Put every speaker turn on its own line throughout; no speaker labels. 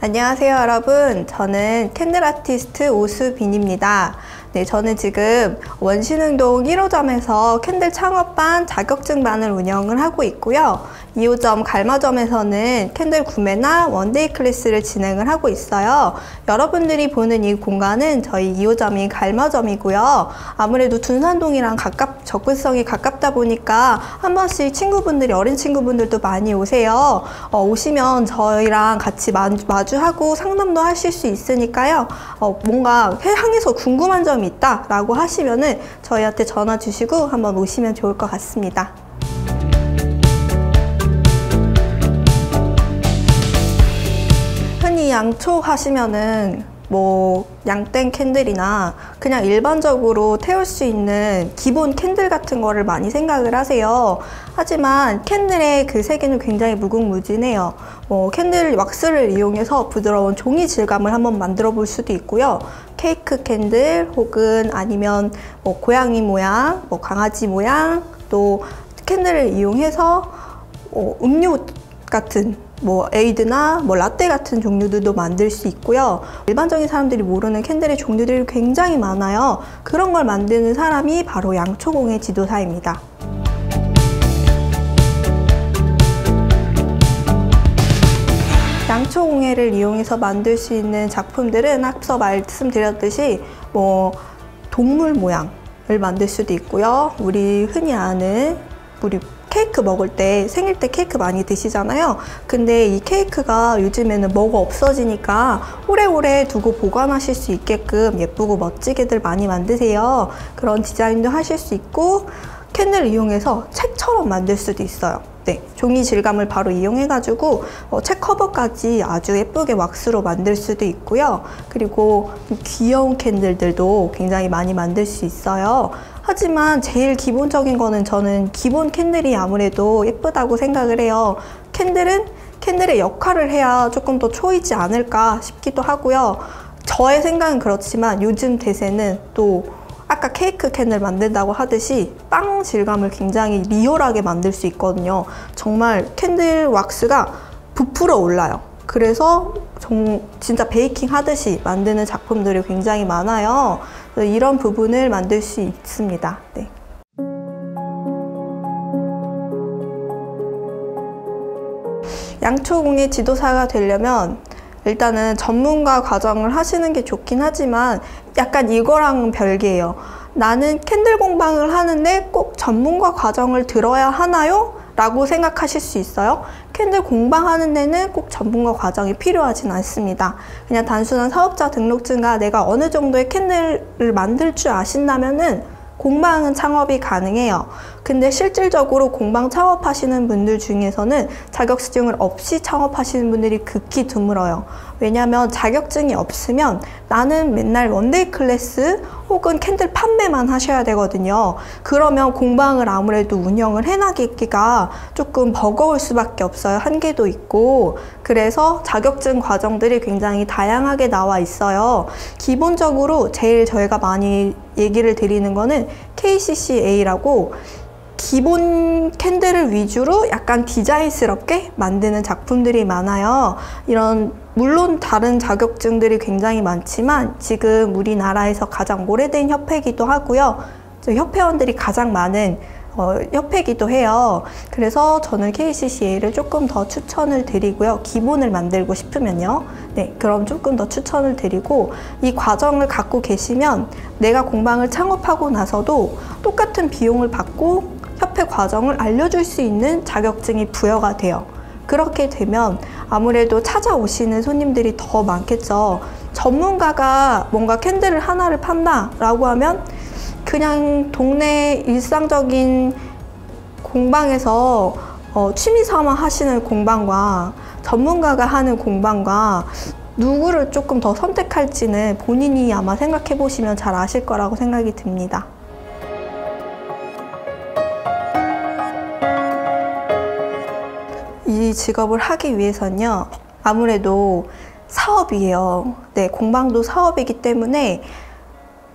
안녕하세요 여러분, 저는 캔들 아티스트 오수빈입니다. 네, 저는 지금 원신흥동 1호점에서 캔들 창업반 자격증반을 운영을 하고 있고요. 2호점 갈마점에서는 캔들 구매나 원데이 클래스를 진행을 하고 있어요. 여러분들이 보는 이 공간은 저희 2호점인 갈마점이고요. 아무래도 둔산동이랑 접근성이 가깝다 보니까 한 번씩 친구분들이, 어린 친구분들도 많이 오세요. 오시면 저희랑 같이 마주하고 상담도 하실 수 있으니까요. 뭔가 향해서 궁금한 점이 있다 라고 하시면은 저희한테 전화 주시고 한번 오시면 좋을 것 같습니다. 흔히 양초 하시면은 뭐 양땡 캔들이나 그냥 일반적으로 태울 수 있는 기본 캔들 같은 거를 많이 생각을 하세요. 하지만 캔들의 그 세계는 굉장히 무궁무진해요. 캔들 왁스를 이용해서 부드러운 종이 질감을 한번 만들어 볼 수도 있고요. 케이크 캔들 혹은 아니면 고양이 모양, 강아지 모양, 또 캔들을 이용해서 음료 같은 에이드나 라떼 같은 종류들도 만들 수 있고요. 일반적인 사람들이 모르는 캔들의 종류들이 굉장히 많아요. 그런 걸 만드는 사람이 바로 양초공예 지도사입니다. 양초공예를 이용해서 만들 수 있는 작품들은 앞서 말씀드렸듯이 동물 모양을 만들 수도 있고요. 우리 흔히 아는 케이크 먹을 때, 생일 때 케이크 많이 드시잖아요. 근데 이 케이크가 요즘에는 먹어 없어지니까 오래오래 두고 보관하실 수 있게끔 예쁘고 멋지게들 많이 만드세요. 그런 디자인도 하실 수 있고, 캔들을 이용해서 책처럼 만들 수도 있어요. 네, 종이 질감을 바로 이용해가지고 책 커버까지 아주 예쁘게 왁스로 만들 수도 있고요. 그리고 귀여운 캔들들도 굉장히 많이 만들 수 있어요. 하지만 제일 기본적인 거는 저는 기본 캔들이 아무래도 예쁘다고 생각을 해요. 캔들은 캔들의 역할을 해야 조금 더 초이지 않을까 싶기도 하고요. 저의 생각은 그렇지만 요즘 대세는 또 아까 케이크 캔들 만든다고 하듯이 빵 질감을 굉장히 리얼하게 만들 수 있거든요. 정말 캔들 왁스가 부풀어 올라요. 그래서 진짜 베이킹 하듯이 만드는 작품들이 굉장히 많아요. 이런 부분을 만들 수 있습니다. 네. 양초공예 지도사가 되려면 일단은 전문가 과정을 하시는 게 좋긴 하지만 약간 이거랑은 별개예요. 나는 캔들 공방을 하는데 꼭 전문가 과정을 들어야 하나요? 라고 생각하실 수 있어요. 캔들 공방하는 데는 꼭 전문가 과정이 필요하진 않습니다. 그냥 단순한 사업자 등록증과 내가 어느 정도의 캔들을 만들 줄 아신다면은 공방은 창업이 가능해요. 근데 실질적으로 공방 창업하시는 분들 중에서는 자격증을 없이 창업하시는 분들이 극히 드물어요. 왜냐면 자격증이 없으면 나는 맨날 원데이 클래스 혹은 캔들 판매만 하셔야 되거든요. 그러면 공방을 아무래도 운영을 해나가기가 조금 버거울 수밖에 없어요. 한계도 있고. 그래서 자격증 과정들이 굉장히 다양하게 나와 있어요. 기본적으로 제일 저희가 많이 얘기를 드리는 거는 KCCA라고 기본 캔들을 위주로 약간 디자인스럽게 만드는 작품들이 많아요. 물론 다른 자격증들이 굉장히 많지만 지금 우리나라에서 가장 오래된 협회이기도 하고요. 협회원들이 가장 많은 협회이기도 해요. 그래서 저는 KCCA를 조금 더 추천을 드리고요. 기본을 만들고 싶으면요. 네, 그럼 조금 더 추천을 드리고, 이 과정을 갖고 계시면 내가 공방을 창업하고 나서도 똑같은 비용을 받고 협회 과정을 알려줄 수 있는 자격증이 부여가 돼요. 그렇게 되면 아무래도 찾아오시는 손님들이 더 많겠죠. 전문가가 뭔가 캔들을 하나를 판다 라고 하면 그냥 동네 일상적인 공방에서 취미 삼아 하시는 공방과 전문가가 하는 공방과 누구를 조금 더 선택할지는 본인이 아마 생각해 보시면 잘 아실 거라고 생각이 듭니다. 이 직업을 하기 위해서는요, 아무래도 사업이에요. 네, 공방도 사업이기 때문에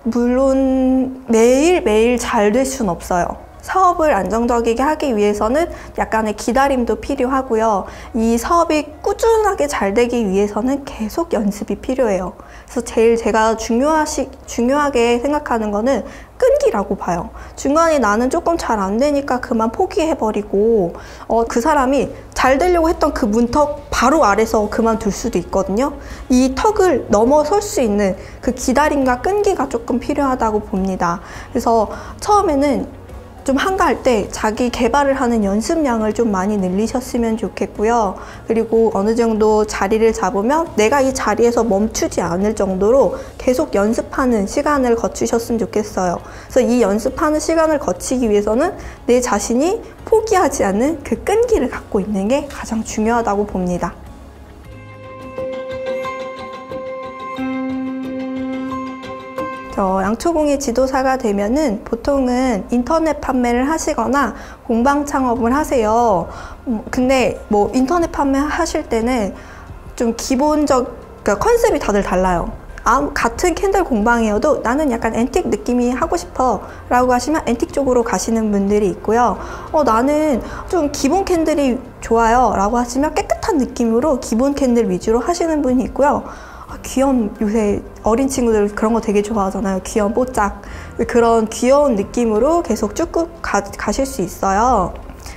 물론 매일매일 잘 될 수는 없어요. 사업을 안정적이게 하기 위해서는 약간의 기다림도 필요하고요. 이 사업이 꾸준하게 잘 되기 위해서는 계속 연습이 필요해요. 그래서 제일 제가 중요하게 생각하는 거는 끈기라고 봐요. 중간에 나는 조금 잘 안 되니까 그만 포기해버리고 그 사람이 잘 되려고 했던 그 문턱 바로 아래서 그만둘 수도 있거든요. 이 턱을 넘어설 수 있는 그 기다림과 끈기가 조금 필요하다고 봅니다. 그래서 처음에는 좀 한가할 때 자기 개발을 하는 연습량을 좀 많이 늘리셨으면 좋겠고요. 그리고 어느 정도 자리를 잡으면 내가 이 자리에서 멈추지 않을 정도로 계속 연습하는 시간을 거치셨으면 좋겠어요. 그래서 이 연습하는 시간을 거치기 위해서는 내 자신이 포기하지 않는 그 끈기를 갖고 있는 게 가장 중요하다고 봅니다. 양초공예 지도사가 되면은 보통은 인터넷 판매를 하시거나 공방 창업을 하세요. 근데 뭐 인터넷 판매 하실 때는 좀 그러니까 컨셉이 다들 달라요. 같은 캔들 공방이어도 나는 약간 앤틱 느낌이 하고 싶어 라고 하시면 앤틱 쪽으로 가시는 분들이 있고요. 나는 좀 기본 캔들이 좋아요 라고 하시면 깨끗한 느낌으로 기본 캔들 위주로 하시는 분이 있고요. 요새 어린 친구들 그런 거 되게 좋아하잖아요. 귀여운 뽀짝. 그런 귀여운 느낌으로 계속 쭉 가실 수 있어요.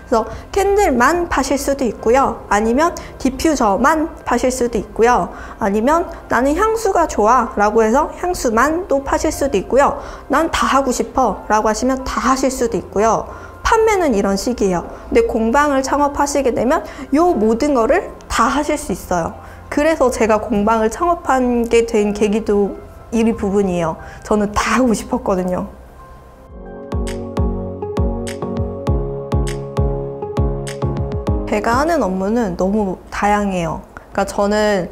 그래서 캔들만 파실 수도 있고요. 아니면 디퓨저만 파실 수도 있고요. 아니면 나는 향수가 좋아 라고 해서 향수만 또 파실 수도 있고요. 난 다 하고 싶어 라고 하시면 다 하실 수도 있고요. 판매는 이런 식이에요. 근데 공방을 창업하시게 되면 요 모든 거를 다 하실 수 있어요. 그래서 제가 공방을 창업하게 된 계기도 이 부분이에요. 저는 다 하고 싶었거든요. 제가 하는 업무는 너무 다양해요. 그러니까 저는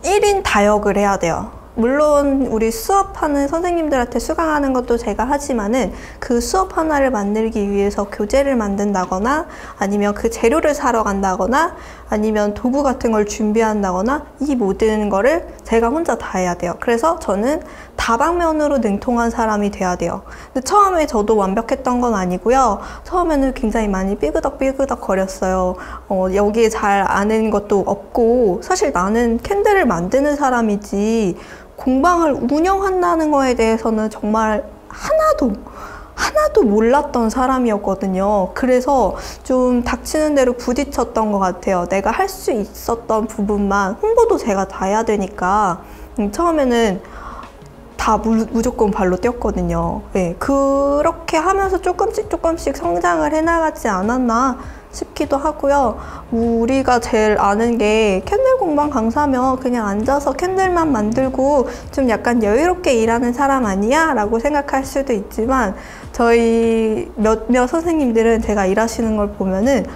1인 다역을 해야 돼요. 물론 우리 수업하는 선생님들한테 수강하는 것도 제가 하지만은 그 수업 하나를 만들기 위해서 교재를 만든다거나 아니면 그 재료를 사러 간다거나 아니면 도구 같은 걸 준비한다거나 이 모든 거를 제가 혼자 다 해야 돼요. 그래서 저는 다방면으로 능통한 사람이 돼야 돼요. 근데 처음에 저도 완벽했던 건 아니고요. 처음에는 굉장히 많이 삐그덕 거렸어요. 여기에 잘 아는 것도 없고 사실 나는 캔들을 만드는 사람이지 공방을 운영한다는 거에 대해서는 정말 하나도 몰랐던 사람이었거든요. 그래서 좀 닥치는 대로 부딪혔던 것 같아요. 내가 할 수 있었던 부분만 홍보도 제가 다 해야 되니까 처음에는 다 무조건 발로 뛰었거든요. 네, 그렇게 하면서 조금씩 성장을 해나가지 않았나 싶기도 하고요. 우리가 제일 아는 게 캔들 공방 강사면 그냥 앉아서 캔들만 만들고 좀 약간 여유롭게 일하는 사람 아니야? 라고 생각할 수도 있지만 저희 몇몇 선생님들은 제가 일하시는 걸 보면은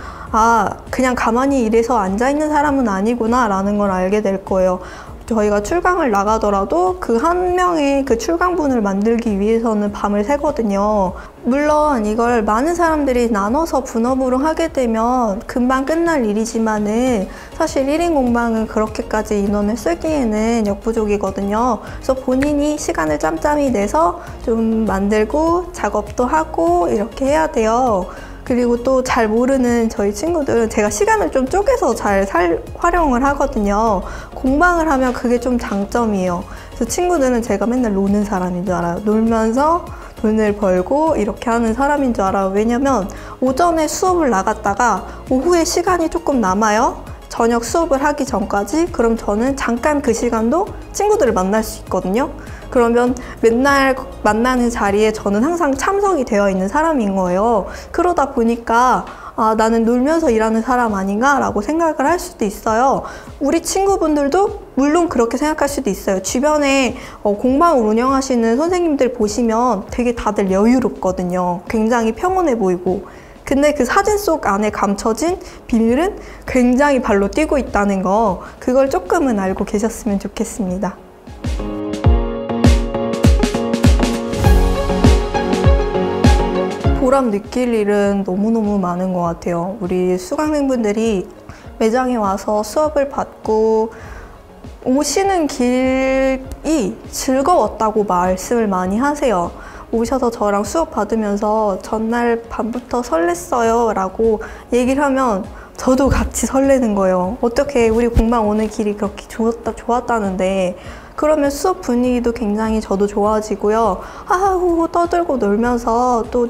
그냥 가만히 일해서 앉아있는 사람은 아니구나 라는 걸 알게 될 거예요. 저희가 출강을 나가더라도 그 한 명의 그 출강분을 만들기 위해서는 밤을 새거든요. 물론 이걸 많은 사람들이 나눠서 분업으로 하게 되면 금방 끝날 일이지만은 사실 1인 공방은 그렇게까지 인원을 쓰기에는 역부족이거든요. 그래서 본인이 시간을 짬짬이 내서 좀 만들고 작업도 하고 이렇게 해야 돼요. 그리고 또 잘 모르는 저희 친구들은 제가 시간을 좀 쪼개서 잘 활용을 하거든요. 공방을 하면 그게 좀 장점이에요. 그래서 친구들은 제가 맨날 노는 사람인 줄 알아요. 놀면서 돈을 벌고 이렇게 하는 사람인 줄 알아요. 왜냐면 오전에 수업을 나갔다가 오후에 시간이 조금 남아요. 저녁 수업을 하기 전까지. 그럼 저는 잠깐 그 시간도 친구들을 만날 수 있거든요. 그러면 맨날 만나는 자리에 저는 항상 참석이 되어 있는 사람인 거예요. 그러다 보니까 나는 놀면서 일하는 사람 아닌가 라고 생각을 할 수도 있어요. 우리 친구분들도 물론 그렇게 생각할 수도 있어요. 주변에 공방을 운영하시는 선생님들 보시면 되게 다들 여유롭거든요. 굉장히 평온해 보이고. 근데 그 사진 속 안에 감춰진 비밀은 굉장히 발로 뛰고 있다는 거, 그걸 조금은 알고 계셨으면 좋겠습니다. 보람 느낄 일은 너무너무 많은 것 같아요. 우리 수강생분들이 매장에 와서 수업을 받고 오시는 길이 즐거웠다고 말씀을 많이 하세요. 오셔서 저랑 수업 받으면서 전날 밤부터 설렜어요 라고 얘기를 하면 저도 같이 설레는 거예요. 어떻게 우리 공방 오는 길이 그렇게 좋았다는데. 그러면 수업 분위기도 굉장히 저도 좋아지고요. 아우 떠들고 놀면서 또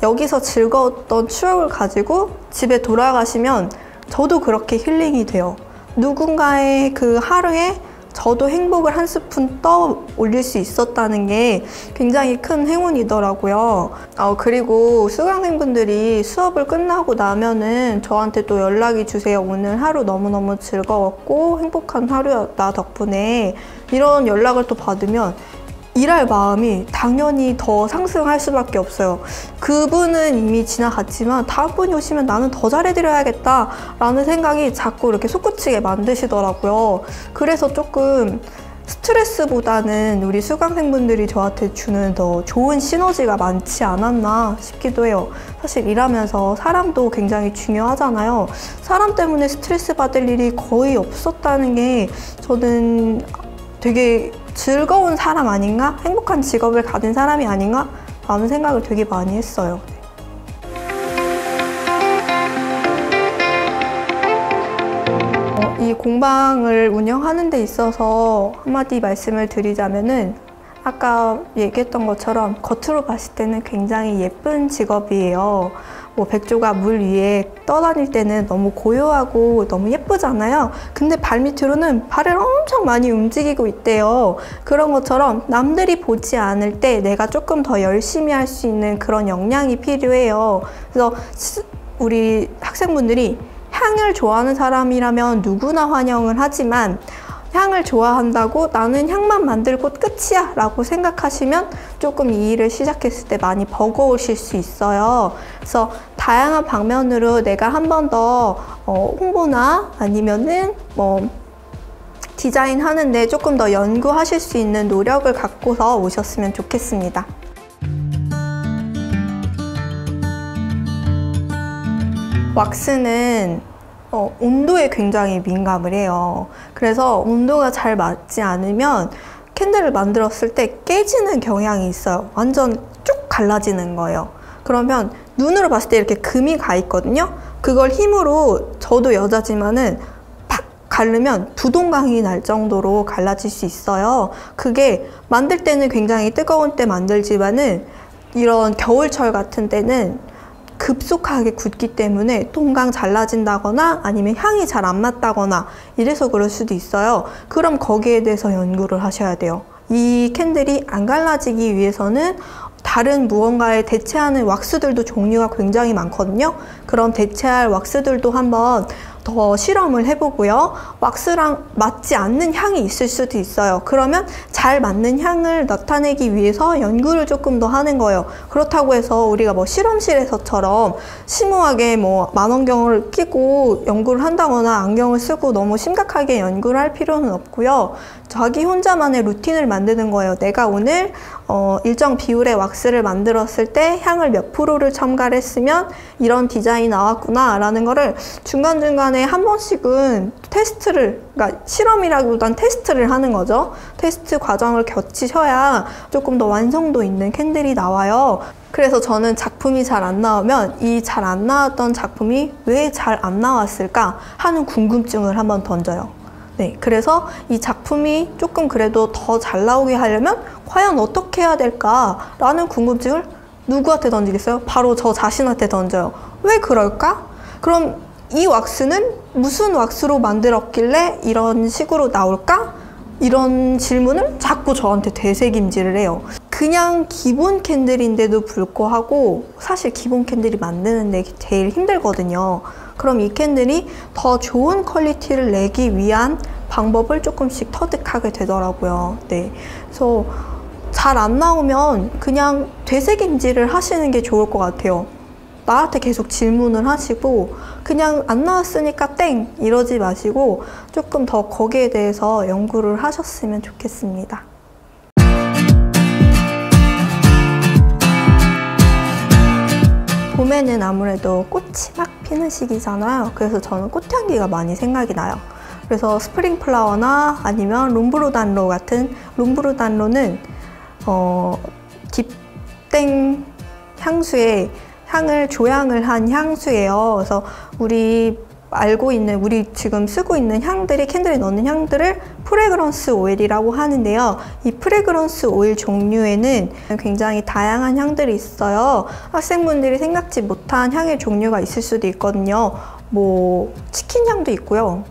여기서 즐거웠던 추억을 가지고 집에 돌아가시면 저도 그렇게 힐링이 돼요. 누군가의 그 하루에 저도 행복을 한 스푼 떠 올릴 수 있었다는 게 굉장히 큰 행운이더라고요. 그리고 수강생분들이 수업을 끝나고 나면은 저한테 또 연락이 주세요. 오늘 하루 너무너무 즐거웠고 행복한 하루였다 덕분에. 이런 연락을 또 받으면 일할 마음이 당연히 더 상승할 수밖에 없어요. 그분은 이미 지나갔지만 다음 분이 오시면 나는 더 잘해드려야겠다 라는 생각이 자꾸 이렇게 솟구치게 만드시더라고요. 그래서 조금 스트레스보다는 우리 수강생분들이 저한테 주는 더 좋은 시너지가 많지 않았나 싶기도 해요. 사실 일하면서 사람도 굉장히 중요하잖아요. 사람 때문에 스트레스 받을 일이 거의 없었다는 게 저는 되게 즐거운 사람 아닌가? 행복한 직업을 가진 사람이 아닌가? 라는 생각을 되게 많이 했어요. 이 공방을 운영하는 데 있어서 한마디 말씀을 드리자면은 아까 얘기했던 것처럼 겉으로 봤을 때는 굉장히 예쁜 직업이에요. 백조가 물 위에 떠다닐 때는 너무 고요하고 너무 예쁘잖아요. 근데 발밑으로는 발을 엄청 많이 움직이고 있대요. 그런 것처럼 남들이 보지 않을 때 내가 조금 더 열심히 할 수 있는 그런 역량이 필요해요. 그래서 우리 학생분들이 향을 좋아하는 사람이라면 누구나 환영을 하지만 향을 좋아한다고 나는 향만 만들고 끝이야 라고 생각하시면 조금 이 일을 시작했을 때 많이 버거우실 수 있어요. 그래서 다양한 방면으로 내가 한 번 더 홍보나 아니면은 디자인 하는데 조금 더 연구하실 수 있는 노력을 갖고서 오셨으면 좋겠습니다. 왁스는 온도에 굉장히 민감을 해요. 그래서 온도가 잘 맞지 않으면 캔들을 만들었을 때 깨지는 경향이 있어요. 완전 쭉 갈라지는 거예요. 그러면 눈으로 봤을 때 이렇게 금이 가 있거든요. 그걸 힘으로 저도 여자지만은 팍 갈르면 두동강이 날 정도로 갈라질 수 있어요. 그게 만들 때는 굉장히 뜨거운 때 만들지만은 이런 겨울철 같은 때는 급속하게 굳기 때문에 동강 잘라진다거나 아니면 향이 잘 안 맞다거나 이래서 그럴 수도 있어요. 그럼 거기에 대해서 연구를 하셔야 돼요. 이 캔들이 안 갈라지기 위해서는 다른 무언가에 대체하는 왁스들도 종류가 굉장히 많거든요. 그럼 대체할 왁스들도 한번 더 실험을 해보고요. 왁스랑 맞지 않는 향이 있을 수도 있어요. 그러면 잘 맞는 향을 나타내기 위해서 연구를 조금 더 하는 거예요. 그렇다고 해서 우리가 실험실에서처럼 심오하게 망원경을 끼고 연구를 한다거나 안경을 쓰고 너무 심각하게 연구를 할 필요는 없고요. 자기 혼자만의 루틴을 만드는 거예요. 내가 오늘 일정 비율의 왁스를 만들었을 때 향을 몇 프로를 첨가를 했으면 이런 디자인이 나왔구나 라는 거를 중간중간에 한 번씩은 테스트를, 그러니까 실험이라기보단 테스트를 하는 거죠. 테스트 과정을 거치셔야 조금 더 완성도 있는 캔들이 나와요. 그래서 저는 작품이 잘 안 나오면 이 잘 안 나왔던 작품이 왜 잘 안 나왔을까 하는 궁금증을 한번 던져요. 네, 그래서 이 작품이 조금 그래도 더 잘 나오게 하려면 과연 어떻게 해야 될까? 라는 궁금증을 누구한테 던지겠어요? 바로 저 자신한테 던져요. 왜 그럴까? 그럼 이 왁스는 무슨 왁스로 만들었길래 이런 식으로 나올까? 이런 질문을 자꾸 저한테 되새김질을 해요. 그냥 기본 캔들인데도 불구하고 사실 기본 캔들이 만드는 데 제일 힘들거든요. 그럼 이 캔들이 더 좋은 퀄리티를 내기 위한 방법을 조금씩 터득하게 되더라고요. 네, 그래서 잘 안 나오면 그냥 되새김질을 하시는 게 좋을 것 같아요. 나한테 계속 질문을 하시고 그냥 안 나왔으니까 땡! 이러지 마시고 조금 더 거기에 대해서 연구를 하셨으면 좋겠습니다. 봄에는 아무래도 꽃이 막 피는 시기잖아요. 그래서 저는 꽃향기가 많이 생각이 나요. 그래서 스프링 플라워나 아니면 롬브르단로 같은, 롬브르단로는 조땡 향수의 향을 조향을 한 향수예요. 그래서 우리 지금 쓰고 있는 향들이, 캔들에 넣는 향들을 프레그런스 오일이라고 하는데요. 이 프레그런스 오일 종류에는 굉장히 다양한 향들이 있어요. 학생분들이 생각지 못한 향의 종류가 있을 수도 있거든요. 뭐 치킨 향도 있고요.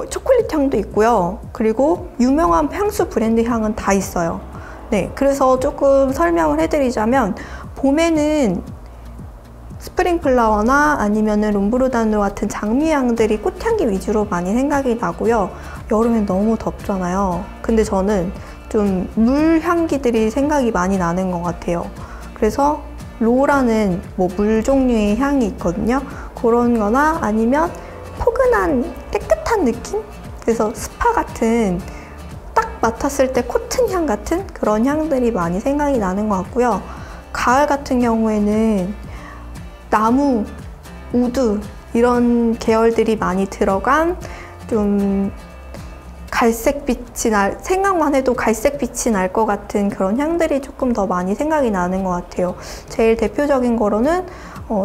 초콜릿 향도 있고요. 그리고 유명한 향수 브랜드 향은 다 있어요. 네, 그래서 조금 설명을 해드리자면, 봄에는 스프링 플라워나 아니면은 롬브르다누 같은 장미향들이 꽃향기 위주로 많이 생각이 나고요. 여름엔 너무 덥잖아요. 근데 저는 좀 물향기들이 생각이 많이 나는 것 같아요. 그래서 로라는 뭐 물 종류의 향이 있거든요. 그런 거나 아니면 포근한 깨끗한 느낌? 그래서 스파 같은, 딱 맡았을 때 코튼 향 같은 그런 향들이 많이 생각이 나는 것 같고요. 가을 같은 경우에는 나무, 우드 이런 계열들이 많이 들어간 좀 생각만 해도 갈색빛이 날 것 같은 그런 향들이 조금 더 많이 생각이 나는 것 같아요. 제일 대표적인 거로는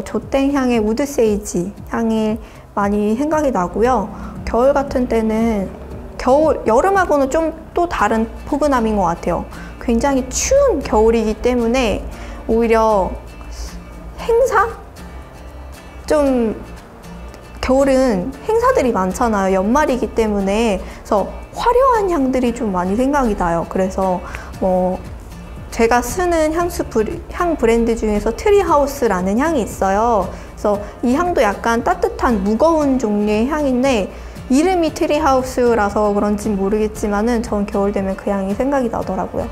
조땡 향의 우드 세이지 향이 많이 생각이 나고요. 겨울 같은 때는 여름하고는 좀 또 다른 포근함인 것 같아요. 굉장히 추운 겨울이기 때문에 오히려 겨울은 행사들이 많잖아요. 연말이기 때문에. 그래서 화려한 향들이 좀 많이 생각이 나요. 그래서 제가 쓰는 향 브랜드 중에서 트리하우스라는 향이 있어요. 그래서 이 향도 약간 따뜻한 무거운 종류의 향인데, 이름이 트리하우스라서 그런지 모르겠지만은 전 겨울 되면 그 향이 생각이 나더라고요.